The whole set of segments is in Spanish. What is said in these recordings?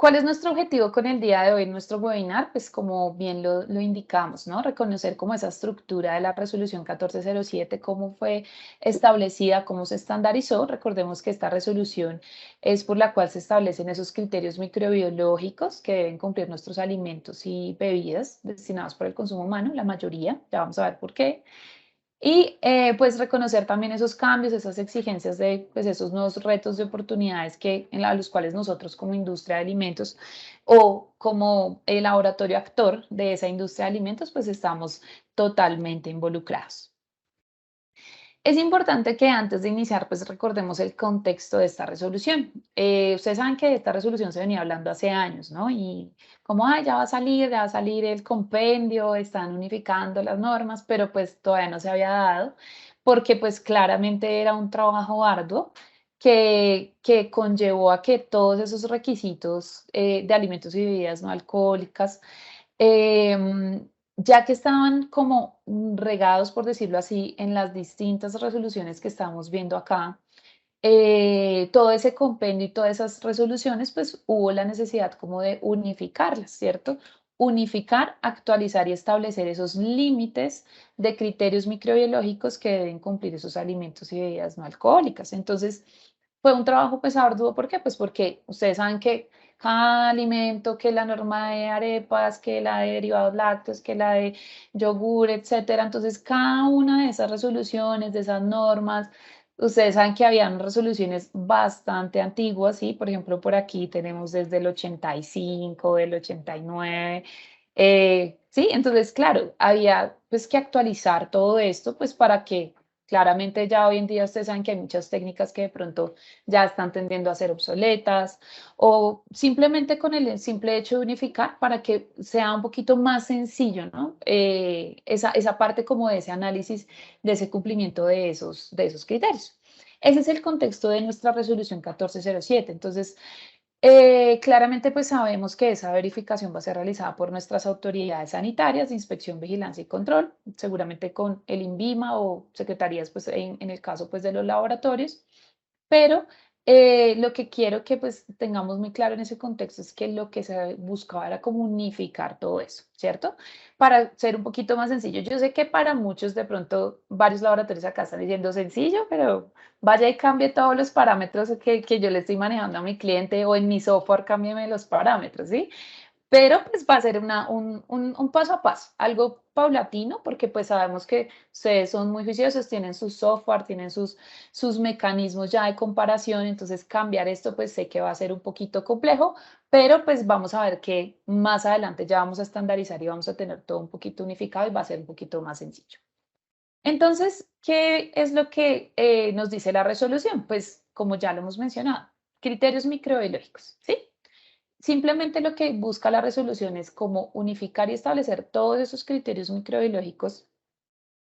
¿Cuál es nuestro objetivo con el día de hoy, nuestro webinar? Pues como bien lo indicamos, ¿no? Reconocer como esa estructura de la resolución 1407, cómo fue establecida, cómo se estandarizó. Recordemos que esta resolución es por la cual se establecen esos criterios microbiológicos que deben cumplir nuestros alimentos y bebidas destinados para el consumo humano, la mayoría, ya vamos a ver por qué. Y pues reconocer también esos cambios, esas exigencias de pues, esos nuevos retos de oportunidades a los cuales nosotros como industria de alimentos o como el laboratorio actor de esa industria de alimentos, pues estamos totalmente involucrados. Es importante que antes de iniciar, pues recordemos el contexto de esta resolución. Ustedes saben que de esta resolución se venía hablando hace años, ¿no? Y como, ya va a salir el compendio, están unificando las normas, pero pues todavía no se había dado, porque pues claramente era un trabajo arduo que conllevó a que todos esos requisitos de alimentos y bebidas no alcohólicas ya que estaban como regados, por decirlo así, en las distintas resoluciones que estamos viendo acá, todo ese compendio y todas esas resoluciones, pues hubo la necesidad como de unificarlas, ¿cierto? Unificar, actualizar y establecer esos límites de criterios microbiológicos que deben cumplir esos alimentos y bebidas no alcohólicas. Entonces, fue un trabajo pues arduo, ¿por qué? Pues porque ustedes saben que cada alimento, que la norma de arepas, que la de derivados lácteos, que la de yogur, etcétera. Entonces, cada una de esas resoluciones, de esas normas, ustedes saben que habían resoluciones bastante antiguas, ¿sí? Por ejemplo, por aquí tenemos desde el 85, del 89. Sí, entonces, claro, había pues que actualizar todo esto, pues para que claramente ya hoy en día ustedes saben que hay muchas técnicas que de pronto ya están tendiendo a ser obsoletas o simplemente con el simple hecho de unificar para que sea un poquito más sencillo, ¿no? Esa parte como de ese análisis, de ese cumplimiento de esos criterios. Ese es el contexto de nuestra resolución 1407. Entonces, claramente, pues sabemos que esa verificación va a ser realizada por nuestras autoridades sanitarias de inspección, vigilancia y control, seguramente con el INVIMA o secretarías, pues en el caso pues de los laboratorios. Pero lo que quiero que pues tengamos muy claro en ese contexto es que lo que se buscaba era como unificar todo eso, ¿cierto? Para ser un poquito más sencillo. Yo sé que para muchos de pronto varios laboratorios acá están diciendo sencillo, pero vaya y cambie todos los parámetros que yo le estoy manejando a mi cliente o en mi software, cámbiame los parámetros, ¿sí? Pero pues va a ser un paso a paso, algo paulatino, porque pues sabemos que ustedes son muy juiciosos, tienen su software, tienen sus mecanismos ya de comparación, entonces cambiar esto pues sé que va a ser un poquito complejo, pero pues vamos a ver que más adelante ya vamos a estandarizar y vamos a tener todo un poquito unificado y va a ser un poquito más sencillo. Entonces, ¿qué es lo que nos dice la resolución? Pues como ya lo hemos mencionado, criterios microbiológicos, ¿sí? Simplemente lo que busca la resolución es como unificar y establecer todos esos criterios microbiológicos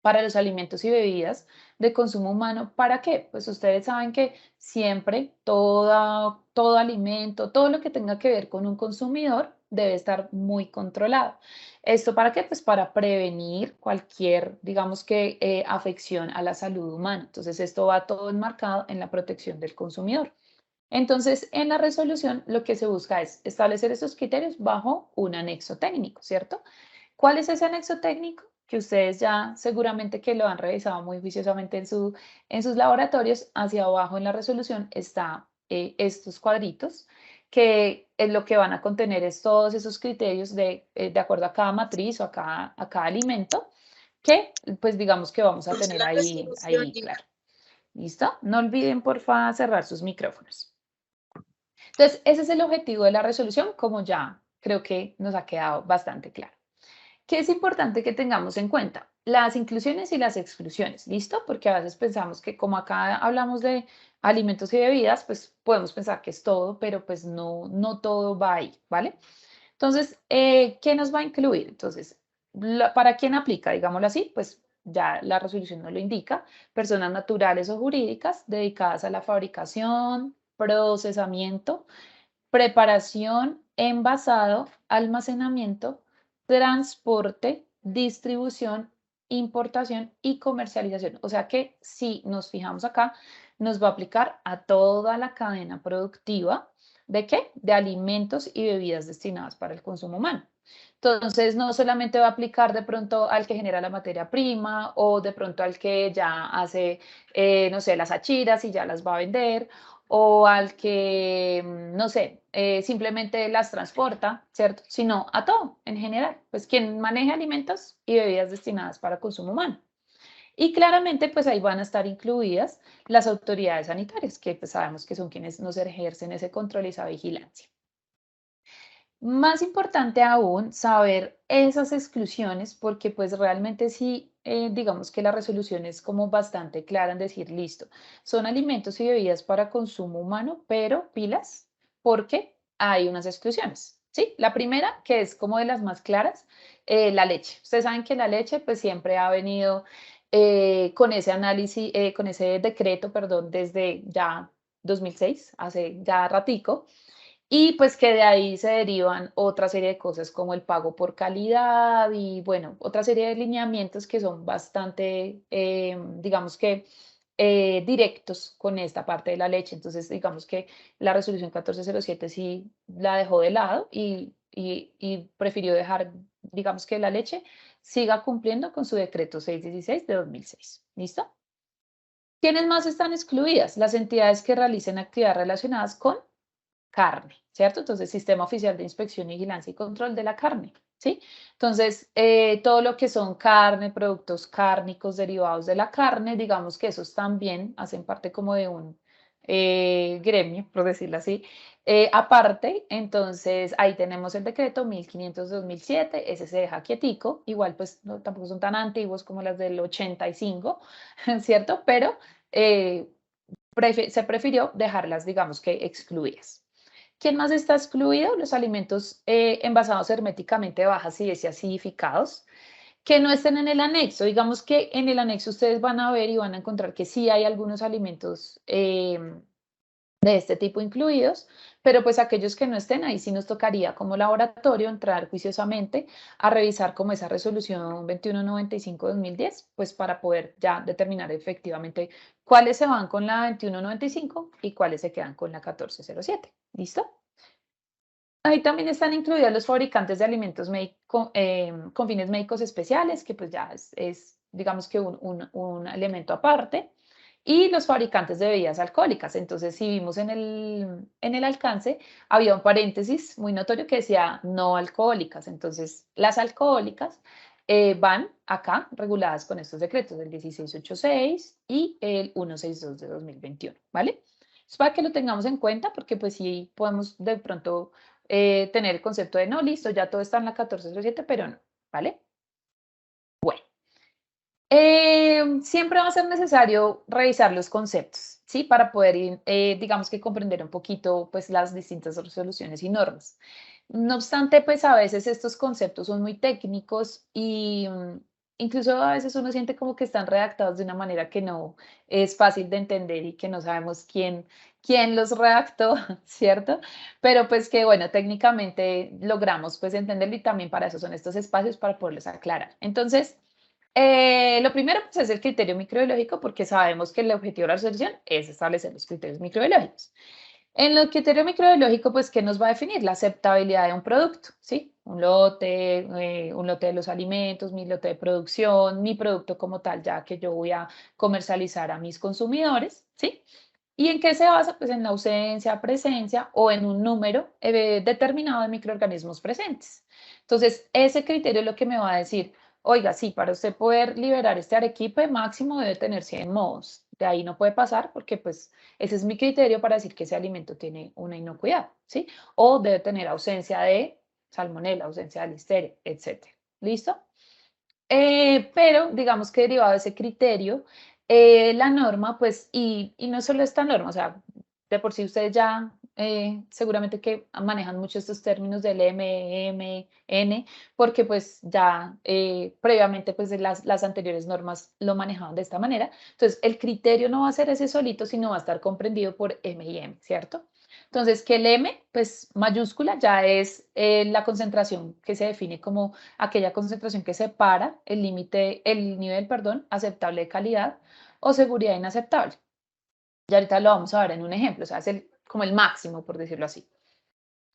para los alimentos y bebidas de consumo humano. ¿Para qué? Pues ustedes saben que siempre todo alimento, todo lo que tenga que ver con un consumidor debe estar muy controlado. ¿Esto para qué? Pues para prevenir cualquier, digamos que, afección a la salud humana. Entonces, esto va todo enmarcado en la protección del consumidor. Entonces, en la resolución lo que se busca es establecer esos criterios bajo un anexo técnico, ¿cierto? ¿Cuál es ese anexo técnico? Que ustedes ya seguramente que lo han revisado muy juiciosamente en sus laboratorios. Hacia abajo en la resolución está estos cuadritos que es lo que van a contener es todos esos criterios de acuerdo a cada matriz o a cada alimento que pues digamos que vamos a Pues tener la resolución ahí claro. ¿Listo? No olviden porfa cerrar sus micrófonos. Entonces, ese es el objetivo de la resolución, como ya creo que nos ha quedado bastante claro. ¿Qué es importante que tengamos en cuenta? Las inclusiones y las exclusiones, ¿listo? Porque a veces pensamos que como acá hablamos de alimentos y bebidas, pues podemos pensar que es todo, pero pues no todo va ahí, ¿vale? Entonces, ¿qué nos va a incluir? Entonces, ¿para quién aplica? Digámoslo así, pues ya la resolución nos lo indica, personas naturales o jurídicas dedicadas a la fabricación, procesamiento, preparación, envasado, almacenamiento, transporte, distribución, importación y comercialización. O sea que si nos fijamos acá, nos va a aplicar a toda la cadena productiva ¿de qué? De alimentos y bebidas destinadas para el consumo humano. Entonces, no solamente va a aplicar de pronto al que genera la materia prima o de pronto al que ya hace, no sé, las achiras y ya las va a vender, o al que, no sé, simplemente las transporta, ¿cierto? Sino a todo en general, pues quien maneja alimentos y bebidas destinadas para consumo humano. Y claramente, pues ahí van a estar incluidas las autoridades sanitarias, que pues sabemos que son quienes nos ejercen ese control y esa vigilancia. Más importante aún, saber esas exclusiones, porque pues realmente sí, digamos que la resolución es como bastante clara en decir, listo, son alimentos y bebidas para consumo humano, pero pilas, porque hay unas exclusiones. ¿Sí? La primera, que es como de las más claras, la leche. Ustedes saben que la leche pues siempre ha venido con ese análisis, con ese decreto, perdón, desde ya 2006, hace ya ratico, y pues que de ahí se derivan otra serie de cosas como el pago por calidad y bueno, otra serie de lineamientos que son bastante, digamos que, directos con esta parte de la leche. Entonces, digamos que la resolución 1407 sí la dejó de lado y prefirió dejar, digamos que la leche siga cumpliendo con su decreto 616 de 2006. ¿Listo? ¿Quiénes más están excluidas? Las entidades que realicen actividades relacionadas con carne, ¿cierto? Entonces, Sistema Oficial de Inspección, Vigilancia y Control de la Carne, ¿sí? Entonces, todo lo que son carne, productos cárnicos derivados de la carne, digamos que esos también hacen parte como de un gremio, por decirlo así. Aparte, entonces, ahí tenemos el decreto 1500/2007, ese se deja quietico, igual pues tampoco son tan antiguos como las del 85, ¿cierto? Pero eh, se prefirió dejarlas, digamos que excluidas. ¿Quién más está excluido? Los alimentos envasados herméticamente de baja acidez y acidificados que no estén en el anexo. Digamos que en el anexo ustedes van a ver y van a encontrar que sí hay algunos alimentos de este tipo incluidos, pero pues aquellos que no estén ahí sí nos tocaría como laboratorio entrar juiciosamente a revisar como esa resolución 2195/2010, pues para poder ya determinar efectivamente cuáles se van con la 2195 y cuáles se quedan con la 1407. ¿Listo? Ahí también están incluidos los fabricantes de alimentos con fines médicos especiales, que pues ya digamos que un elemento aparte, y los fabricantes de bebidas alcohólicas. Entonces, si vimos en el alcance, había un paréntesis muy notorio que decía no alcohólicas. Entonces, las alcohólicas van acá reguladas con estos decretos, el 1686 y el 162 de 2021, ¿vale? Es para que lo tengamos en cuenta porque pues sí podemos de pronto tener el concepto de no, listo, ya todo está en la 1407, pero no, ¿vale? Bueno, siempre va a ser necesario revisar los conceptos, ¿sí? Para poder, digamos que comprender un poquito, pues, las distintas resoluciones y normas. No obstante, pues, a veces estos conceptos son muy técnicos y incluso a veces uno siente como que están redactados de una manera que no es fácil de entender y que no sabemos quién los redactó, ¿cierto? Pero pues que, bueno, técnicamente logramos, pues, entenderlo y también para eso son estos espacios para poderlos aclarar. Entonces, lo primero, pues, es el criterio microbiológico, porque sabemos que el objetivo de la resolución es establecer los criterios microbiológicos. En el criterio microbiológico, pues, ¿qué nos va a definir? La aceptabilidad de un producto, ¿sí? Un lote de los alimentos, mi lote de producción, mi producto como tal, ya que yo voy a comercializar a mis consumidores, ¿sí? ¿Y en qué se basa? Pues en la ausencia, presencia o en un número determinado de microorganismos presentes. Entonces, ese criterio es lo que me va a decir, oiga, sí, para usted poder liberar este arequipe máximo debe tener 100 mohos. De ahí no puede pasar porque pues ese es mi criterio para decir que ese alimento tiene una inocuidad, ¿sí? O debe tener ausencia de salmonela, ausencia de listeria, etcétera. ¿Listo? Pero digamos que derivado de ese criterio, la norma, pues, y no solo esta norma, o sea, de por sí ustedes ya seguramente que manejan mucho estos términos del M, M, N, porque pues ya previamente pues las anteriores normas lo manejaban de esta manera. Entonces, el criterio no va a ser ese solito, sino va a estar comprendido por M y M, ¿cierto? Entonces, que el M, pues mayúscula, ya es la concentración que se define como aquella concentración que separa el límite, el nivel, perdón, aceptable de calidad o seguridad inaceptable. Y ahorita lo vamos a ver en un ejemplo, o sea, es como el máximo, por decirlo así.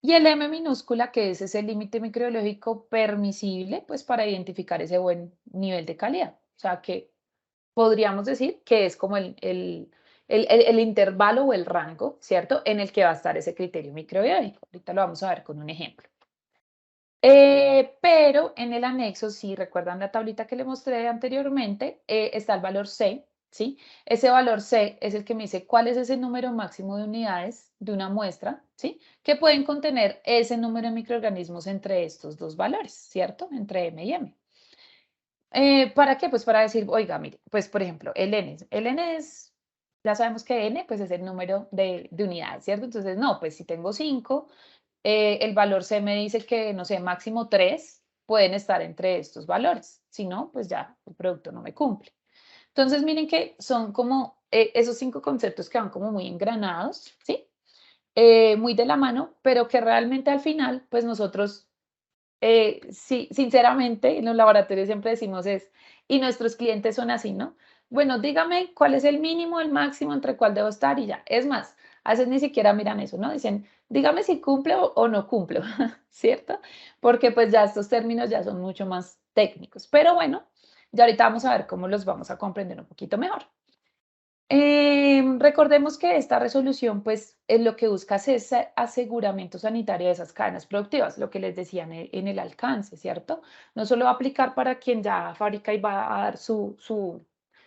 Y el M minúscula, que es ese límite microbiológico permisible, pues para identificar ese buen nivel de calidad. O sea, que podríamos decir que es como el intervalo o el rango, ¿cierto? En el que va a estar ese criterio microbiológico. Ahorita lo vamos a ver con un ejemplo. Pero en el anexo, si recuerdan la tablita que le mostré anteriormente, está el valor C, ¿sí? Ese valor C es el que me dice cuál es ese número máximo de unidades de una muestra, ¿sí? Que pueden contener ese número de microorganismos entre estos dos valores, ¿cierto? Entre M y M. ¿Para qué? Pues para decir, oiga, mire, pues por ejemplo, el N es, ya sabemos que N pues es el número de unidades, ¿cierto? Entonces, no, pues si tengo 5, el valor C me dice que, no sé, máximo 3 pueden estar entre estos valores. Si no, pues ya el producto no me cumple. Entonces, miren que son como esos 5 conceptos que van como muy engranados, ¿sí? Muy de la mano, pero que realmente al final, pues nosotros sí, sinceramente, en los laboratorios siempre decimos es, y nuestros clientes son así, ¿no? Bueno, dígame cuál es el mínimo, el máximo, entre cuál debo estar y ya. Es más, a veces ni siquiera miran eso, ¿no? Dicen, dígame si cumple o no cumplo, ¿cierto? Porque pues ya estos términos ya son mucho más técnicos. Pero bueno, ya ahorita vamos a ver cómo los vamos a comprender un poquito mejor. Recordemos que esta resolución, pues, lo que busca es ese aseguramiento sanitario de esas cadenas productivas, lo que les decía en el alcance, ¿cierto? No solo va a aplicar para quien ya fabrica y va a dar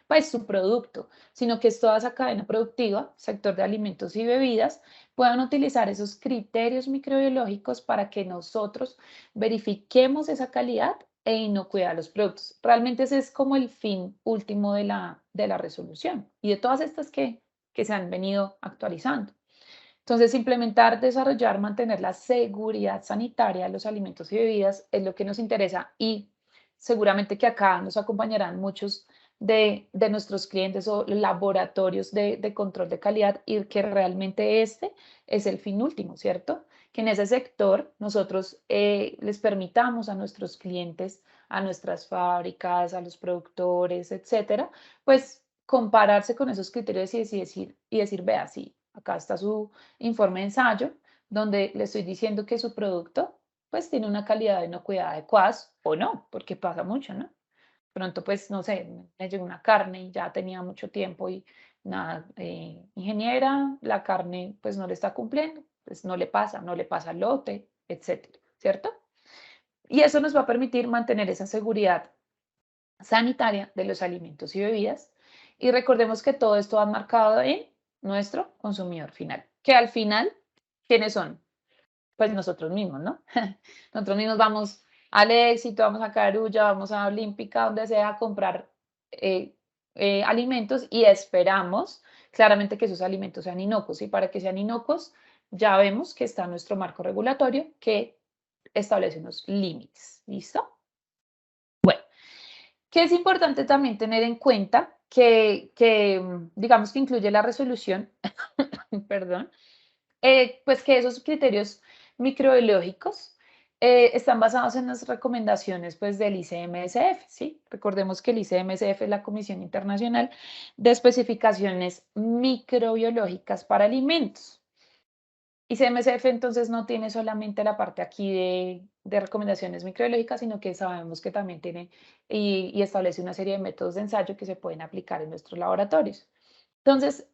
pues, su producto, sino que es toda esa cadena productiva, sector de alimentos y bebidas, puedan utilizar esos criterios microbiológicos para que nosotros verifiquemos esa calidad e inocuidad de los productos. Realmente ese es como el fin último de la resolución y de todas estas que se han venido actualizando. Entonces, implementar, desarrollar, mantener la seguridad sanitaria de los alimentos y bebidas es lo que nos interesa y seguramente que acá nos acompañarán muchos de nuestros clientes o laboratorios de control de calidad y que realmente este es el fin último, ¿cierto? Que en ese sector nosotros les permitamos a nuestros clientes, a nuestras fábricas, a los productores, etcétera, pues compararse con esos criterios y decir, vea, sí, acá está su informe de ensayo, donde le estoy diciendo que su producto pues tiene una calidad de inocuidad adecuadas o no, porque pasa mucho, ¿no? Pronto pues, no sé, me llegó una carne y ya tenía mucho tiempo y nada, ingeniera, la carne pues no le está cumpliendo, pues no le pasa el lote, etcétera, ¿cierto? Y eso nos va a permitir mantener esa seguridad sanitaria de los alimentos y bebidas. Y recordemos que todo esto va marcado en nuestro consumidor final, que al final, ¿quiénes son? Pues nosotros mismos, ¿no? Nosotros mismos vamos al Éxito, vamos a Carulla, vamos a Olímpica, donde sea, a comprar eh, alimentos y esperamos claramente que esos alimentos sean inocuos. Y para que sean inocuos, ya vemos que está nuestro marco regulatorio que establece unos límites. ¿Listo? Bueno. Que es importante también tener en cuenta que, digamos que incluye la resolución, perdón, pues que esos criterios microbiológicos están basados en las recomendaciones pues del ICMSF, ¿sí? Recordemos que el ICMSF es la Comisión Internacional de Especificaciones Microbiológicas para Alimentos. Y CMSF entonces no tiene solamente la parte aquí de recomendaciones microbiológicas, sino que sabemos que también tiene y establece una serie de métodos de ensayo que se pueden aplicar en nuestros laboratorios. Entonces,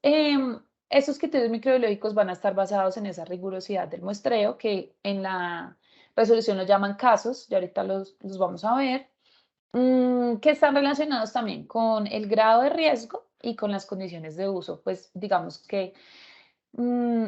esos criterios microbiológicos van a estar basados en esa rigurosidad del muestreo, que en la resolución los llaman casos, y ahorita los vamos a ver, que están relacionados también con el grado de riesgo y con las condiciones de uso, pues digamos que mm,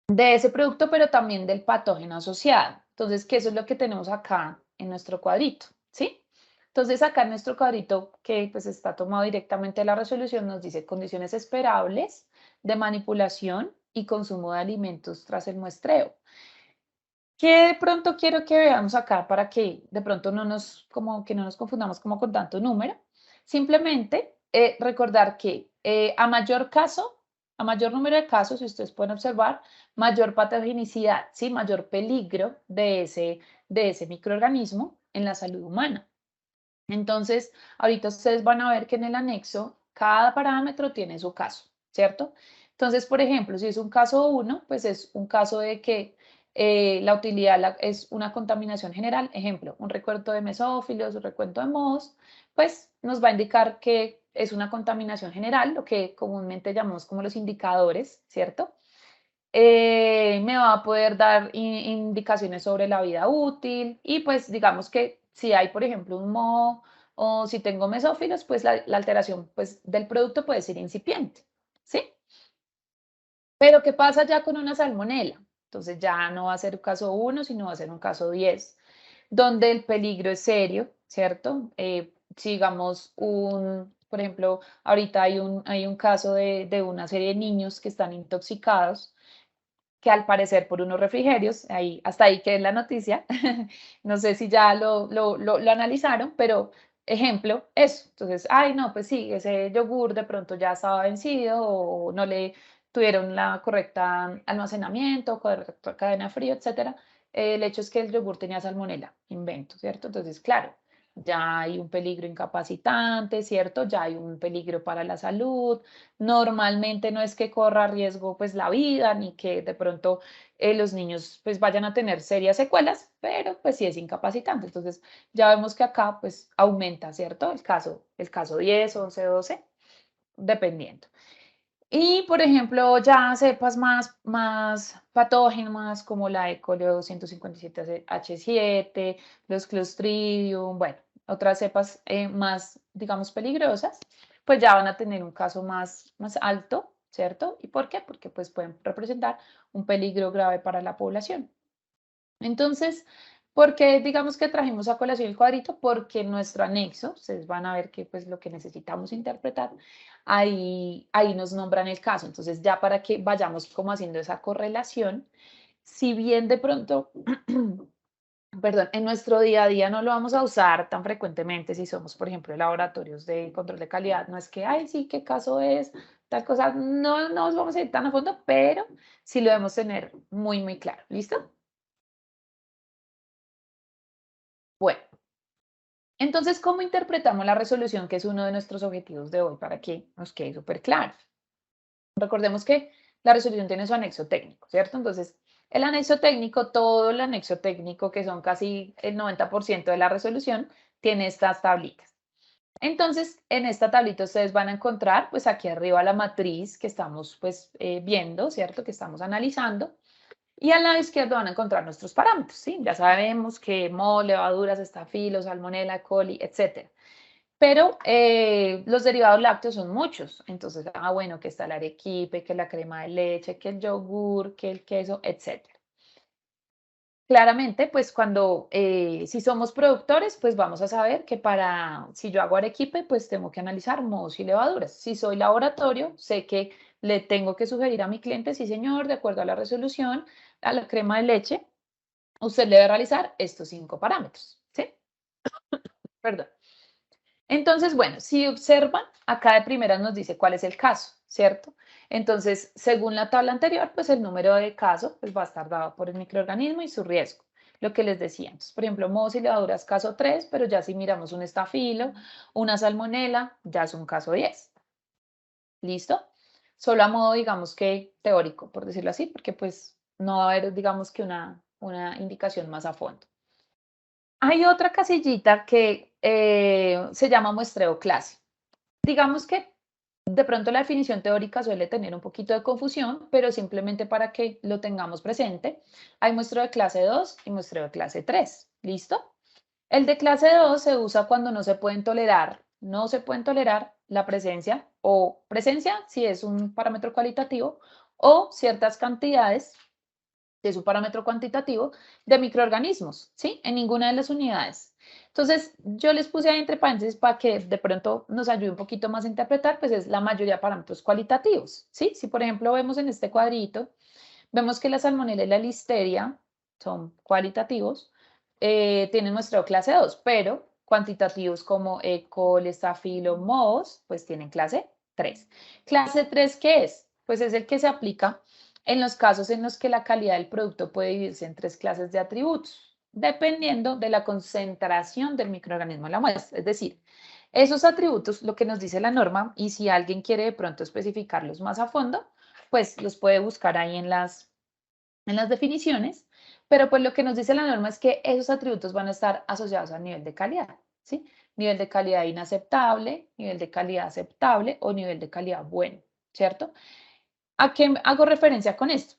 de ese producto, pero también del patógeno asociado. Entonces, que eso es lo que tenemos acá en nuestro cuadrito, ¿sí? Entonces, acá en nuestro cuadrito, que pues está tomado directamente de la resolución, nos dice condiciones esperables de manipulación y consumo de alimentos tras el muestreo. ¿Qué de pronto quiero que veamos acá para que de pronto como que no nos confundamos como con tanto número? Simplemente recordar que a mayor número de casos, si ustedes pueden observar, mayor patogenicidad, ¿sí? Mayor peligro de ese microorganismo en la salud humana. Entonces, ahorita ustedes van a ver que en el anexo cada parámetro tiene su caso, ¿cierto? Entonces, por ejemplo, si es un caso uno, pues es un caso de que la utilidad es una contaminación general. Ejemplo, un recuento de mesófilos, un recuento de mohos, pues nos va a indicar que es una contaminación general, lo que comúnmente llamamos como los indicadores, ¿cierto? Me va a poder dar indicaciones sobre la vida útil y pues digamos que si hay, por ejemplo, un moho o si tengo mesófilos, pues la alteración pues, del producto puede ser incipiente, ¿sí? Pero ¿qué pasa ya con una salmonela? Entonces ya no va a ser un caso uno, sino va a ser un caso 10, donde el peligro es serio, ¿cierto? Si digamos por ejemplo, ahorita hay un caso de una serie de niños que están intoxicados que al parecer por unos refrigerios, ahí, hasta ahí que es la noticia, no sé si ya lo analizaron, pero ejemplo, eso. Entonces, ay, no, pues sí, ese yogur de pronto ya estaba vencido o no le tuvieron la correcta almacenamiento, correcta cadena frío, etcétera. El hecho es que el yogur tenía salmonela, invento, ¿cierto? Entonces, claro, ya hay un peligro incapacitante, ¿cierto? Ya hay un peligro para la salud. Normalmente no es que corra riesgo pues la vida ni que de pronto los niños pues vayan a tener serias secuelas, pero pues sí es incapacitante. Entonces ya vemos que acá pues aumenta, ¿cierto? El caso 10, 11, 12, dependiendo. Y por ejemplo, ya cepas más patógenas como la E. coli 257H7, los Clostridium, bueno, otras cepas más, digamos, peligrosas, pues ya van a tener un caso más alto, ¿cierto? ¿Y por qué? Porque pues pueden representar un peligro grave para la población. Entonces, ¿por qué digamos que trajimos a colación el cuadrito? Porque en nuestro anexo, ustedes van a ver que pues lo que necesitamos interpretar, ahí nos nombran el caso. Entonces, ya para que vayamos como haciendo esa correlación, si bien de pronto, perdón, en nuestro día a día no lo vamos a usar tan frecuentemente si somos, por ejemplo, laboratorios de control de calidad, no es que, ay, sí, qué caso es, tal cosa, no nos vamos a ir tan a fondo, pero sí lo debemos tener muy claro. ¿Listo? Bueno. Entonces, ¿cómo interpretamos la resolución, que es uno de nuestros objetivos de hoy, para que nos quede súper claro? Recordemos que la resolución tiene su anexo técnico, ¿cierto? Entonces, el anexo técnico, todo el anexo técnico, que son casi el 90% de la resolución, tiene estas tablitas. Entonces, en esta tablita ustedes van a encontrar, pues aquí arriba la matriz que estamos pues viendo, ¿cierto? Que estamos analizando. Y al lado izquierdo van a encontrar nuestros parámetros, ¿sí? Ya sabemos que moho, levaduras, estafilos, salmonela, coli, etcétera. Pero los derivados lácteos son muchos. Entonces, bueno, que está el arequipe, que la crema de leche, que el yogur, que el queso, etcétera. Claramente, pues cuando, si somos productores, pues vamos a saber que si yo hago arequipe, pues tengo que analizar mohos y levaduras. Si soy laboratorio, sé que le tengo que sugerir a mi cliente, sí señor, de acuerdo a la resolución, a la crema de leche, usted debe realizar estos 5 parámetros, ¿sí? Perdón. Entonces, bueno, si observan, acá de primeras nos dice cuál es el caso, ¿cierto? Entonces, según la tabla anterior, pues el número de caso pues, va a estar dado por el microorganismo y su riesgo. Lo que les decía. Entonces, por ejemplo, mohos y levaduras caso 3, pero ya si miramos un estafilo, una salmonela, ya es un caso 10. ¿Listo? Solo a modo, digamos que teórico, por decirlo así, porque pues no va a haber, digamos que una indicación más a fondo. Hay otra casillita que se llama muestreo clase. Digamos que de pronto la definición teórica suele tener un poquito de confusión, pero simplemente para que lo tengamos presente, hay muestreo de clase 2 y muestreo de clase 3. ¿Listo? El de clase 2 se usa cuando no se pueden tolerar la presencia si es un parámetro cualitativo, o ciertas cantidades que es un parámetro cuantitativo de microorganismos, ¿sí? En ninguna de las unidades. Entonces, yo les puse ahí entre paréntesis para que de pronto nos ayude un poquito más a interpretar, pues es la mayoría de parámetros cualitativos, ¿sí? Si por ejemplo vemos en este cuadrito, vemos que la salmonella y la listeria son cualitativos, tienen muestreo clase 2, pero cuantitativos como E. coli, Staphylo, mohos, pues tienen clase 3. ¿Clase 3 qué es? Pues es el que se aplica en los casos en los que la calidad del producto puede dividirse en 3 clases de atributos, dependiendo de la concentración del microorganismo en la muestra. Es decir, esos atributos, lo que nos dice la norma, y si alguien quiere de pronto especificarlos más a fondo, pues los puede buscar ahí en las definiciones, pero pues lo que nos dice la norma es que esos atributos van a estar asociados al nivel de calidad, ¿sí? Nivel de calidad inaceptable, nivel de calidad aceptable o nivel de calidad bueno, ¿cierto? ¿A qué hago referencia con esto?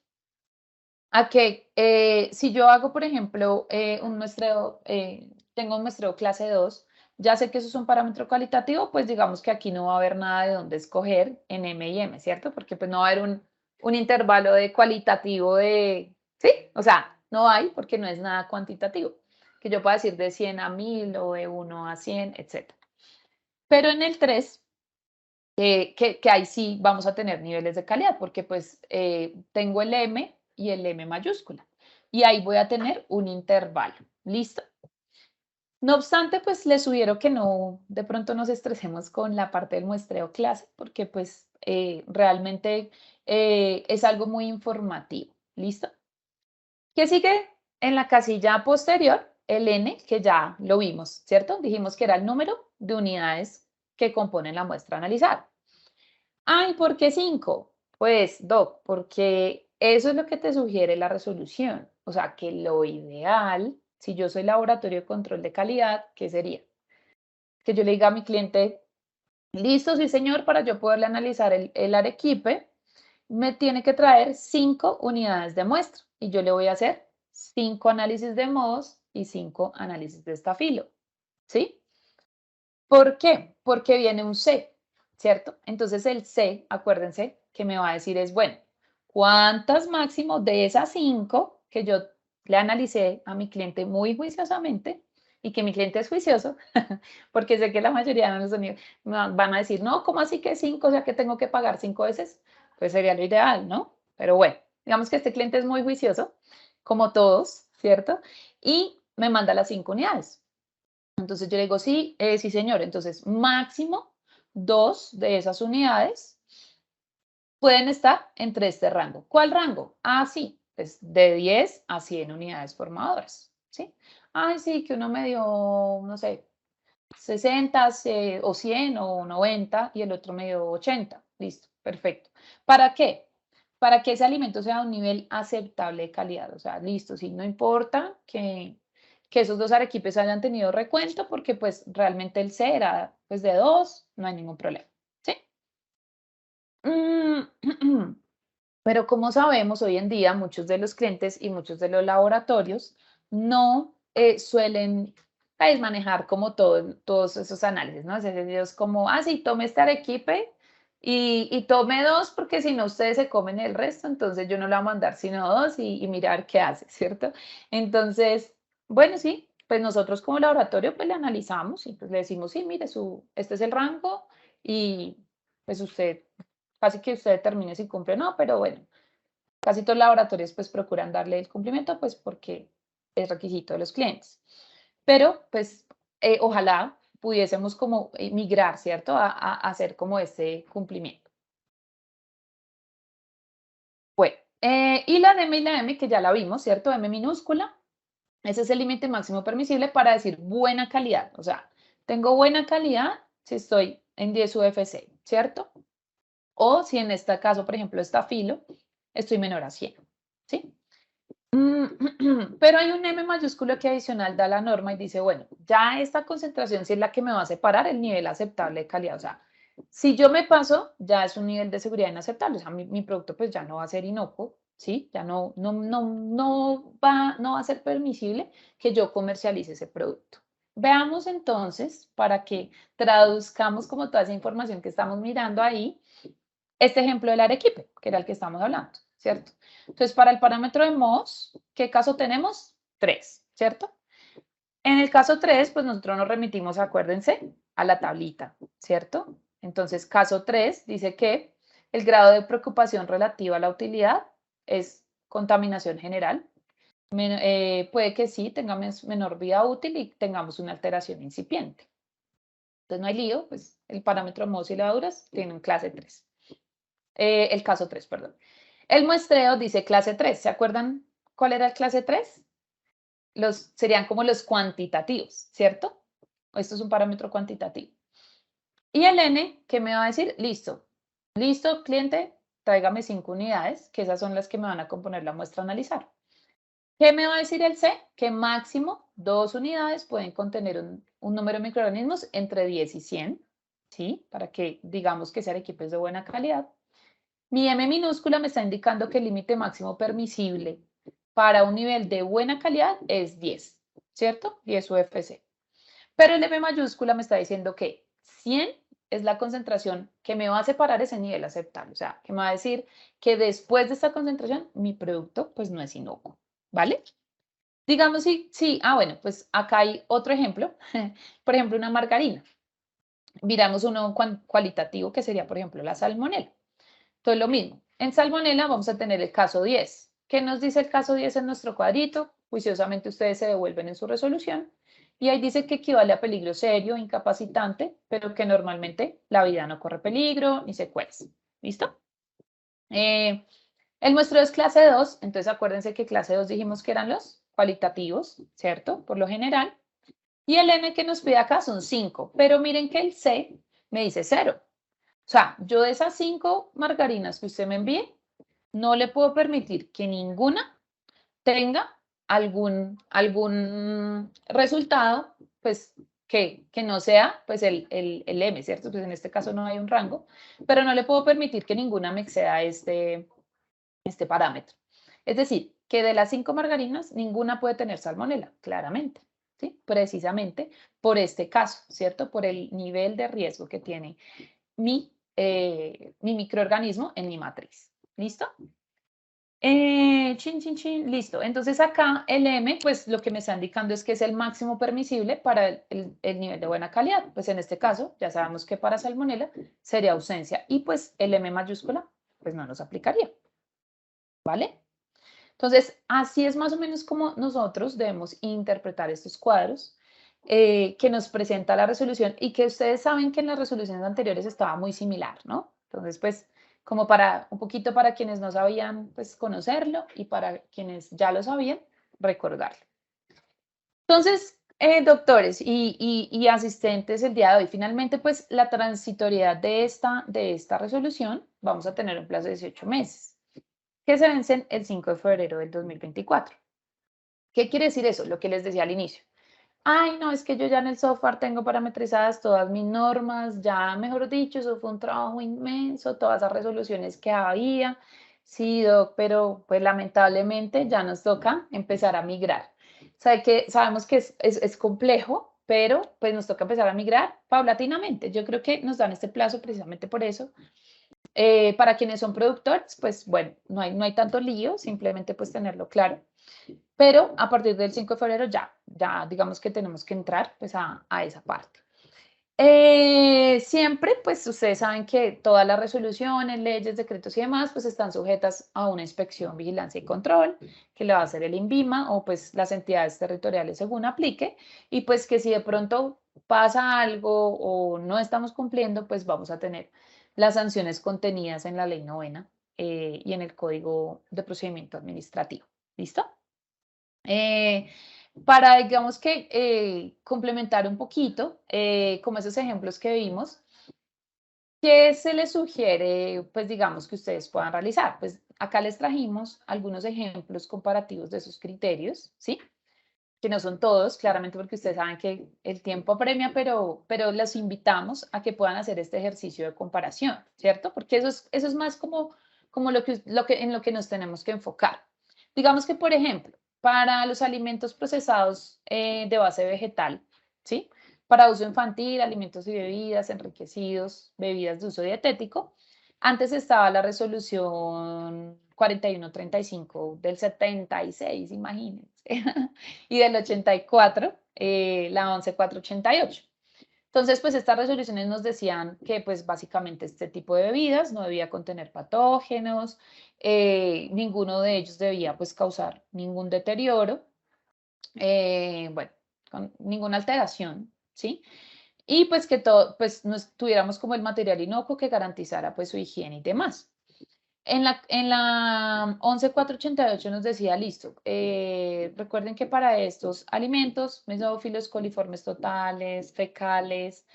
A que si yo hago, por ejemplo, un muestreo, tengo un muestreo clase 2, ya sé que eso es un parámetro cualitativo, pues digamos que aquí no va a haber nada de dónde escoger en M y M, ¿cierto? Porque pues no va a haber un intervalo de cualitativo de, ¿sí? O sea, no hay porque no es nada cuantitativo, que yo pueda decir de 100 a 1000 o de 1 a 100, etcétera. Pero en el 3 que ahí sí vamos a tener niveles de calidad, porque pues tengo el M y el M mayúscula. Y ahí voy a tener un intervalo. ¿Listo? No obstante, pues les sugiero que no, de pronto nos estresemos con la parte del muestreo clase, porque pues realmente es algo muy informativo. ¿Listo? ¿Qué sigue en la casilla posterior? El N, que ya lo vimos, ¿cierto? Dijimos que era el número de unidades que componen la muestra analizada. Ay, ¿por qué 5? Pues, Doc, porque eso es lo que te sugiere la resolución. O sea, que lo ideal, si yo soy laboratorio de control de calidad, ¿qué sería? Que yo le diga a mi cliente, listo, sí, señor, para yo poderle analizar el arequipe, me tiene que traer 5 unidades de muestra y yo le voy a hacer 5 análisis de MOS y 5 análisis de estafilo, ¿sí? ¿Por qué? Porque viene un C, ¿cierto? Entonces el C, acuérdense, que me va a decir es, bueno, ¿cuántas máximo de esas 5 que yo le analicé a mi cliente muy juiciosamente y que mi cliente es juicioso, porque sé que la mayoría de los sonidos van a decir, no, ¿cómo así que 5? O sea, que tengo que pagar 5 veces. Pues sería lo ideal, ¿no? Pero bueno, digamos que este cliente es muy juicioso, como todos, ¿cierto? Y me manda las 5 unidades. Entonces yo le digo, sí, sí, señor. Entonces, máximo 2 de esas unidades pueden estar entre este rango. ¿Cuál rango? Ah, sí, pues de 10 a 100 unidades formadoras, ¿sí? Ay, sí, que uno me dio, no sé, 60 o 100 o 90 y el otro me dio 80. Listo, perfecto. ¿Para qué? Para que ese alimento sea de un nivel aceptable de calidad. O sea, listo, sí, no importa que esos dos arequipes hayan tenido recuento porque pues realmente el C era pues de 2, no hay ningún problema. ¿Sí? Mm, Pero como sabemos, hoy en día muchos de los clientes y muchos de los laboratorios no suelen pues, manejar como todos esos análisis, ¿no? O sea, ellos como, ah, sí, tome este arequipe y tome 2 porque si no ustedes se comen el resto, entonces yo no le voy a mandar sino 2 y mirar qué hace, ¿cierto? Entonces, bueno, sí, pues nosotros como laboratorio pues le analizamos y pues le decimos, sí, mire, este es el rango y pues usted casi que usted determine si cumple o no, pero bueno, casi todos los laboratorios pues procuran darle el cumplimiento pues porque es requisito de los clientes. Pero pues ojalá pudiésemos como migrar, ¿cierto? A hacer como ese cumplimiento. Bueno, y la M y la M que ya la vimos, ¿cierto? M minúscula, ese es el límite máximo permisible para decir buena calidad. O sea, tengo buena calidad si estoy en 10 UFC, ¿cierto? O si en este caso, por ejemplo, está filo, estoy menor a 100, ¿sí? Pero hay un M mayúsculo que adicional da la norma y dice, bueno, ya esta concentración sí es la que me va a separar el nivel aceptable de calidad. O sea, si yo me paso, ya es un nivel de seguridad inaceptable. O sea, mi producto pues ya no va a ser inocuo, ¿sí? Ya no va a ser permisible que yo comercialice ese producto. Veamos entonces, para que traduzcamos como toda esa información que estamos mirando ahí, este ejemplo del arequipe, que era el que estamos hablando, ¿cierto? Entonces, para el parámetro de MOS, ¿qué caso tenemos? 3, ¿cierto? En el caso 3, pues nosotros nos remitimos, acuérdense, a la tablita, ¿cierto? Entonces, caso 3 dice que el grado de preocupación relativa a la utilidad es contaminación general. Puede que sí, tengamos menor vida útil y tengamos una alteración incipiente. Entonces, no hay lío, pues el parámetro MOS y levaduras tienen clase 3. El caso 3, perdón. El muestreo dice clase 3. ¿Se acuerdan cuál era el clase 3? Serían como los cuantitativos, ¿cierto? Esto es un parámetro cuantitativo. Y el N, ¿qué me va a decir? Listo. Listo, cliente. tráigame 5 unidades, que esas son las que me van a componer la muestra a analizar. ¿Qué me va a decir el C? Que máximo 2 unidades pueden contener un número de microorganismos entre 10 y 100, ¿sí? Para que digamos que ese arequipe es de buena calidad. Mi M minúscula me está indicando que el límite máximo permisible para un nivel de buena calidad es 10, ¿cierto? 10 UFC. Pero el M mayúscula me está diciendo que 100 es la concentración que me va a separar ese nivel aceptable. O sea, que me va a decir que después de esta concentración, mi producto pues no es inocuo, ¿vale? Digamos, sí, bueno, pues acá hay otro ejemplo. Por ejemplo, una margarina. Miramos uno cualitativo que sería, por ejemplo, la salmonela. Entonces, lo mismo. En salmonela vamos a tener el caso 10. ¿Qué nos dice el caso 10 en nuestro cuadrito? Juiciosamente ustedes se devuelven en su resolución. Y ahí dice que equivale a peligro serio, incapacitante, pero que normalmente la vida no corre peligro ni secuelas. ¿Listo? El muestreo es clase 2, entonces acuérdense que clase 2 dijimos que eran los cualitativos, ¿cierto? Por lo general. Y el N que nos pide acá son 5, pero miren que el C me dice 0. O sea, yo de esas 5 margarinas que usted me envíe, no le puedo permitir que ninguna tenga algún resultado, pues que no sea pues el M, ¿cierto? Pues en este caso no hay un rango, pero no le puedo permitir que ninguna me exceda este parámetro. Es decir, que de las 5 margarinas, ninguna puede tener salmonela, claramente, ¿sí? Precisamente por este caso, ¿cierto? Por el nivel de riesgo que tiene mi microorganismo en mi matriz. ¿Listo? Listo. Entonces acá el M, pues lo que me está indicando es que es el máximo permisible para el nivel de buena calidad. Pues en este caso, ya sabemos que para salmonela sería ausencia y pues el M mayúscula, pues no nos aplicaría. ¿Vale? Entonces, así es más o menos como nosotros debemos interpretar estos cuadros que nos presenta la resolución y que ustedes saben que en las resoluciones anteriores estaba muy similar, ¿no? Entonces, pues, como para un poquito para quienes no sabían, pues, conocerlo y para quienes ya lo sabían, recordarlo. Entonces, doctores y asistentes el día de hoy, finalmente, pues, la transitoriedad de esta resolución, vamos a tener un plazo de 18 meses que se vencen el 5 de febrero del 2024. ¿Qué quiere decir eso? Lo que les decía al inicio. Ay, no, es que yo ya en el software tengo parametrizadas todas mis normas, ya mejor dicho, eso fue un trabajo inmenso, todas esas resoluciones que había. Sí, doc, pero pues lamentablemente ya nos toca empezar a migrar. Sabe que sabemos que es complejo, pero pues nos toca empezar a migrar paulatinamente. Yo creo que nos dan este plazo precisamente por eso, para quienes son productores, pues bueno, no hay tanto lío, simplemente pues tenerlo claro. Pero a partir del 5 de febrero ya digamos que tenemos que entrar pues a esa parte. Siempre, pues ustedes saben que todas las resoluciones, leyes, decretos y demás, pues están sujetas a una inspección, vigilancia y control que le va a hacer el INVIMA o pues las entidades territoriales según aplique. Y pues que si de pronto pasa algo o no estamos cumpliendo, pues vamos a tener las sanciones contenidas en la ley novena y en el Código de Procedimiento Administrativo. ¿Listo? Eh, para, digamos que, complementar un poquito, como esos ejemplos que vimos, ¿qué se les sugiere, pues, digamos, que ustedes puedan realizar? Pues, acá les trajimos algunos ejemplos comparativos de esos criterios, ¿sí? Que no son todos, claramente, porque ustedes saben que el tiempo apremia, pero los invitamos a que puedan hacer este ejercicio de comparación, ¿cierto? Porque eso es más como en lo que nos tenemos que enfocar. Digamos que, por ejemplo, para los alimentos procesados de base vegetal, ¿sí? Para uso infantil, alimentos y bebidas enriquecidos, bebidas de uso dietético, antes estaba la resolución 4135 del 76, imagínense, y del 84, la 11488. Entonces, pues estas resoluciones nos decían que pues básicamente este tipo de bebidas no debía contener patógenos, ninguno de ellos debía pues causar ningún deterioro, bueno, con ninguna alteración, ¿sí? Y pues que todo, pues nos tuviéramos como el material inocuo que garantizara pues su higiene y demás. En la 11488 nos decía, listo, recuerden que para estos alimentos, mesófilos, coliformes totales, fecales,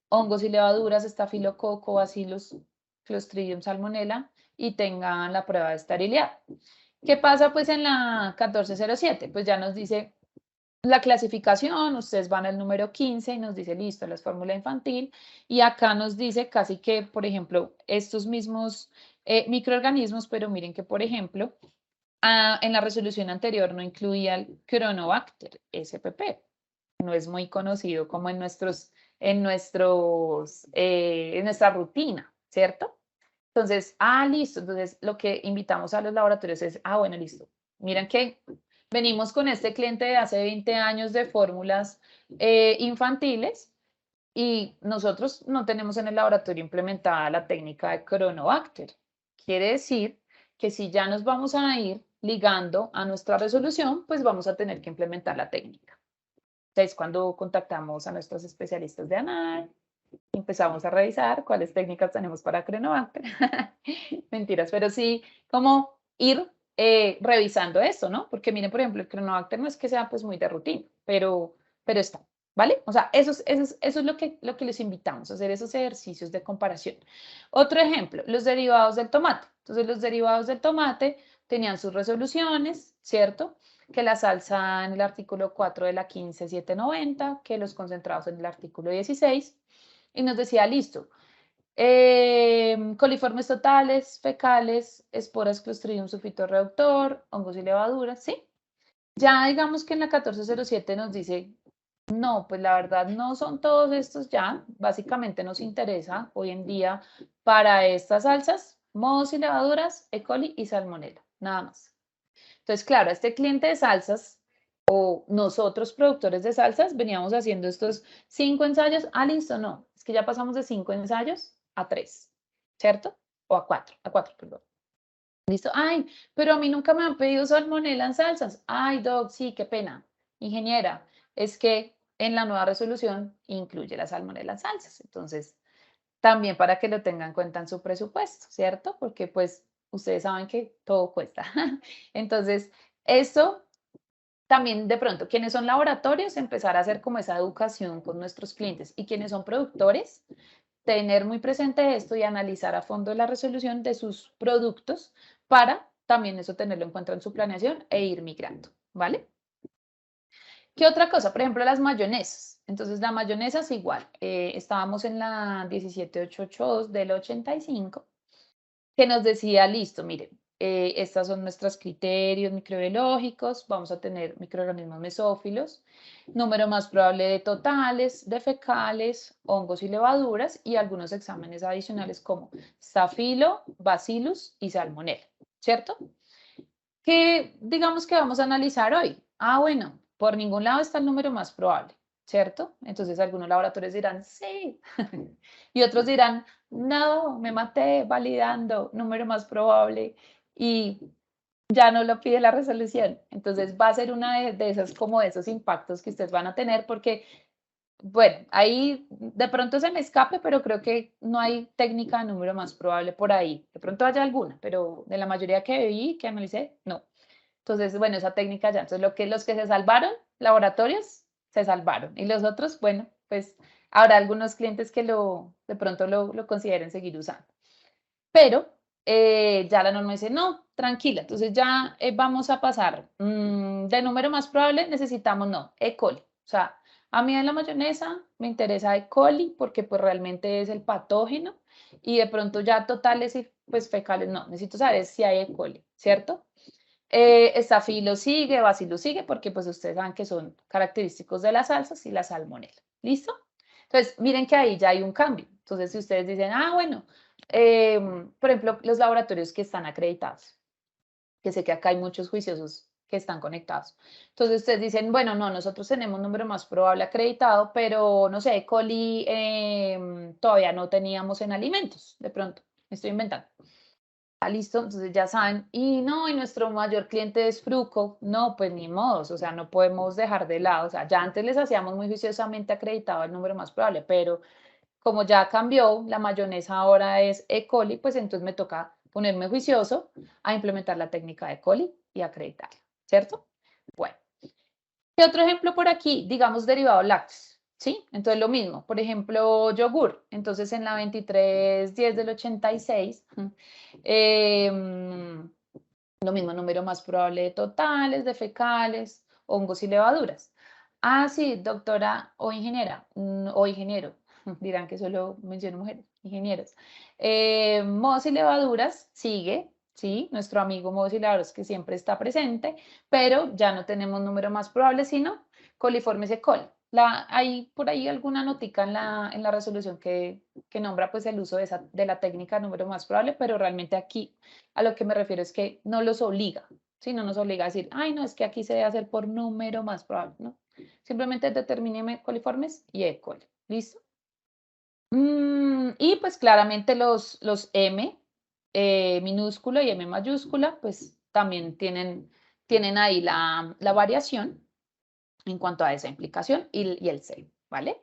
hongos y levaduras, estafilococo, bacillus, Clostridium salmonella, y tengan la prueba de esterilidad. ¿Qué pasa pues en la 1407? Pues ya nos dice la clasificación, ustedes van al número 15 y nos dice, listo, la es fórmula infantil, y acá nos dice casi que, por ejemplo, estos mismos microorganismos, pero miren que, por ejemplo, en la resolución anterior no incluía el Cronobacter spp, no es muy conocido como en nuestra rutina, ¿cierto? Entonces, listo. Entonces, lo que invitamos a los laboratorios es, bueno, listo. Miren que venimos con este cliente de hace 20 años de fórmulas infantiles y nosotros no tenemos en el laboratorio implementada la técnica de Cronobacter. Quiere decir que si ya nos vamos a ir ligando a nuestra resolución, pues vamos a tener que implementar la técnica. Entonces, cuando contactamos a nuestros especialistas de ANAR, empezamos a revisar cuáles técnicas tenemos para Cronobacter. Mentiras, pero sí como ir revisando esto, ¿no? Porque miren, por ejemplo, el Cronobacter no es que sea pues muy de rutina, pero está, ¿vale? O sea, eso es lo que les invitamos, a hacer esos ejercicios de comparación. Otro ejemplo, los derivados del tomate. Entonces, los derivados del tomate tenían sus resoluciones, ¿cierto? Que la salsa en el artículo 4 de la 15790, que los concentrados en el artículo 16, y nos decía, listo, coliformes totales, fecales, esporas Clostridium sulfito reductor, hongos y levaduras, ¿sí? Ya digamos que en la 1407 nos dice, no, pues la verdad no son todos estos ya, básicamente nos interesa hoy en día para estas salsas, mohos y levaduras, E. coli y salmonella, nada más. Entonces, claro, este cliente de salsas o nosotros productores de salsas veníamos haciendo estos 5 ensayos, listo, no, es que ya pasamos de 5 ensayos a 3, ¿cierto? O a 4, perdón. Listo, pero a mí nunca me han pedido salmonela en salsas. Doc, sí, qué pena. Ingeniera, es que en la nueva resolución incluye la salmonela en salsas. Entonces, también para que lo tengan en cuenta en su presupuesto, ¿cierto? Porque pues ustedes saben que todo cuesta. Entonces, eso también de pronto, quienes son laboratorios, empezar a hacer como esa educación con nuestros clientes y quienes son productores, tener muy presente esto y analizar a fondo la resolución de sus productos para también eso tenerlo en cuenta en su planeación e ir migrando, ¿vale? ¿Qué otra cosa? Por ejemplo, las mayonesas. Entonces, la mayonesa es igual. Estábamos en la 17882 del 85 que nos decía, listo, miren, estos son nuestros criterios microbiológicos, vamos a tener microorganismos mesófilos, número más probable de totales, de fecales, hongos y levaduras y algunos exámenes adicionales como stafilo, bacillus y salmonella, ¿cierto? ¿Qué digamos que vamos a analizar hoy? Bueno, por ningún lado está el número más probable, ¿cierto? Entonces algunos laboratorios dirán, sí, y otros dirán, no, me maté validando, número más probable, y ya no lo pide la resolución. Entonces va a ser una de esas, como de esos impactos que ustedes van a tener, porque, bueno, ahí de pronto se me escape, pero creo que no hay técnica de número más probable por ahí. De pronto haya alguna, pero de la mayoría que vi, que analicé, no. Entonces, bueno, esa técnica ya. Entonces, los que se salvaron, laboratorios, se salvaron. Y los otros, bueno, pues habrá algunos clientes que de pronto lo consideren seguir usando. Pero ya la norma dice, no, tranquila. Entonces ya vamos a pasar de número más probable, necesitamos, no, E. coli. O sea, a mí en la mayonesa me interesa E. coli porque pues realmente es el patógeno y de pronto ya totales y pues fecales, no, necesito saber si hay E. coli, ¿cierto? Estafilo sigue, bacillus sigue, porque pues ustedes saben que son característicos de las salsas y la salmonela. ¿Listo? Entonces, miren que ahí ya hay un cambio. Entonces, si ustedes dicen, bueno, por ejemplo, los laboratorios que están acreditados, que sé que acá hay muchos juiciosos que están conectados. Entonces, ustedes dicen, bueno, no, nosotros tenemos un número más probable acreditado, pero no sé, coli todavía no teníamos en alimentos, de pronto, me estoy inventando. Listo, entonces ya saben, y no, y nuestro mayor cliente es Fruco, no, pues ni modos, o sea, no podemos dejar de lado, o sea, ya antes les hacíamos muy juiciosamente acreditado el número más probable, pero como ya cambió, la mayonesa ahora es E. coli, pues entonces me toca ponerme juicioso a implementar la técnica de E. coli y acreditarla, ¿cierto? Bueno, ¿qué otro ejemplo por aquí? Digamos derivados lácteos. ¿sí? Entonces lo mismo, por ejemplo, yogur. Entonces en la 2310 del 86, em, lo mismo, número más probable de totales, de fecales, hongos y levaduras. Ah, sí, doctora o ingeniera, o ingeniero, dirán que solo menciono mujeres, ingenieros. Mohos y levaduras sigue, sí, nuestro amigo mohos y levaduras que siempre está presente, pero ya no tenemos número más probable, sino coliformes E. coli. Hay por ahí alguna notica en la resolución que nombra pues el uso de la técnica número más probable, pero realmente aquí a lo que me refiero es que no los obliga, ¿sí? No nos obliga a decir, ay, no, es que aquí se debe hacer por número más probable, ¿no? Simplemente determíneme coliformes y E. coli, ¿listo? Y pues claramente los M minúsculo y M mayúscula, pues también tienen ahí la variación en cuanto a esa implicación y el C, ¿vale?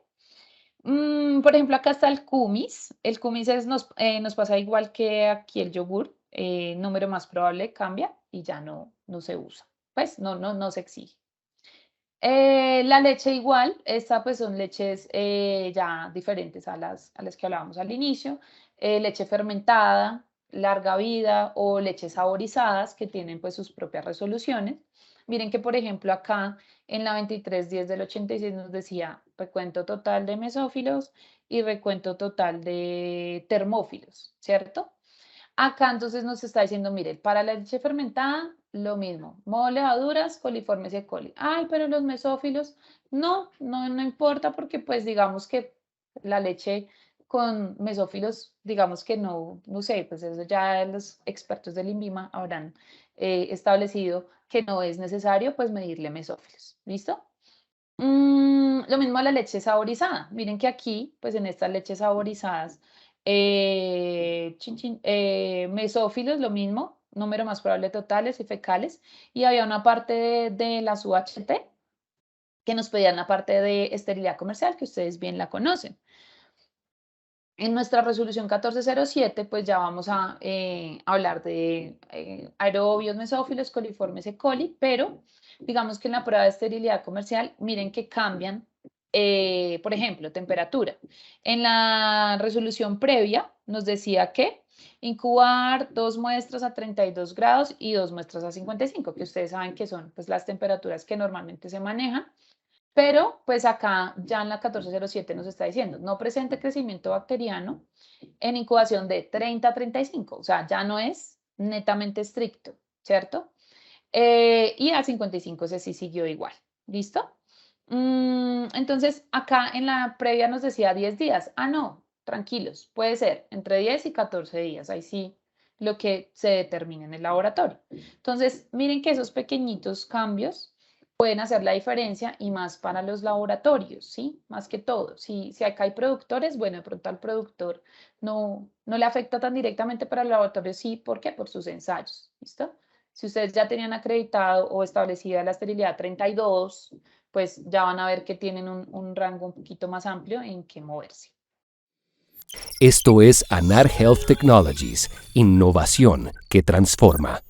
Por ejemplo, acá está el kumis. El kumis nos pasa igual que aquí el yogur. Número más probable cambia y ya no se usa. Pues no se exige. La leche igual, esta pues son leches ya diferentes a las que hablábamos al inicio. Leche fermentada, larga vida o leches saborizadas que tienen pues sus propias resoluciones. Miren que por ejemplo acá en la 2310 del 86 nos decía recuento total de mesófilos y recuento total de termófilos, ¿cierto? Acá entonces nos está diciendo, mire, para la leche fermentada, lo mismo, moho, levaduras, coliformes y E. coli. Ay, pero los mesófilos, no importa porque pues digamos que la leche con mesófilos, digamos que no sé, pues eso ya los expertos del INVIMA habrán establecido que no es necesario pues medirle mesófilos. ¿Listo? Lo mismo a la leche saborizada. Miren que aquí, pues en estas leches saborizadas, mesófilos, lo mismo, número más probable totales y fecales, y había una parte de las UHT que nos pedían la parte de esterilidad comercial, que ustedes bien la conocen. En nuestra resolución 1407, pues ya vamos a hablar de aerobios mesófilos, coliformes E. coli, pero digamos que en la prueba de esterilidad comercial, miren que cambian, por ejemplo, temperatura. En la resolución previa nos decía que incubar 2 muestras a 32 grados y 2 muestras a 55, que ustedes saben que son pues, las temperaturas que normalmente se manejan. Pero, pues acá ya en la 1407 nos está diciendo, no presente crecimiento bacteriano en incubación de 30 a 35, o sea, ya no es netamente estricto, ¿cierto? Y a 55 ese sí siguió igual, ¿listo? Entonces, acá en la previa nos decía 10 días. Ah, no, tranquilos, puede ser entre 10 y 14 días, ahí sí lo que se determina en el laboratorio. Entonces, miren que esos pequeñitos cambios pueden hacer la diferencia y más para los laboratorios, ¿sí? Más que todo. Si acá hay productores, bueno, de pronto al productor no le afecta tan directamente, pero al laboratorio sí. ¿Por qué? Por sus ensayos, ¿listo? Si ustedes ya tenían acreditado o establecida la esterilidad 32, pues ya van a ver que tienen un rango un poquito más amplio en que moverse. Esto es Anar Health Technologies, innovación que transforma.